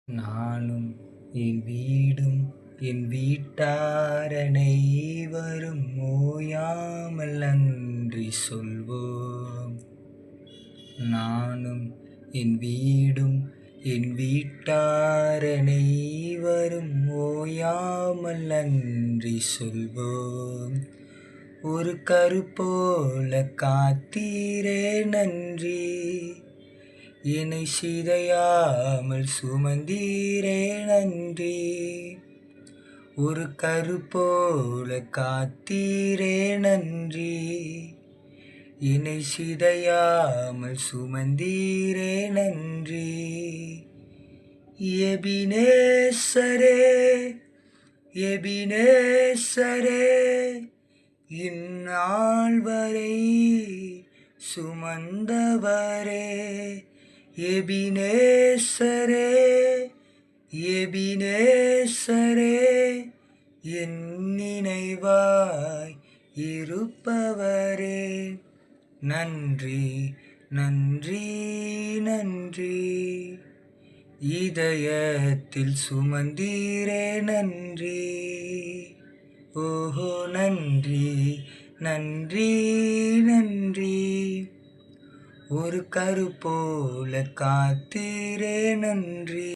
நானும் என் வீடும் என் வீட்டார் அனைவரும் ஓயாமல் நன்றி சொல்வோம். நானும் என் வீடும் என் வீட்டார் அனைவரும் ஓயாமல் நன்றி சொல்வோம். ஒரு கருப்போல காத்தீரே நன்றி, என்னை சிதையாமல் சுமந்தீரே நன்றி. ஒரு கருப்போல காத்தீரே நன்றி, என்னை சிதையாமல் சுமந்தீரே நன்றி. எபினேசரே எபினேசரே, இந்நாள் வரை சுமந்தவரே. எபினேசரே எபினேசரே, என் நினைவாய் இருப்பவரே. நன்றி நன்றி நன்றி, இதயத்தில் சுமந்தீரே நன்றி. ஓஹோ நன்றி நன்றி நன்றி, ஒரு கருப்போல காத்தீரே நன்றி.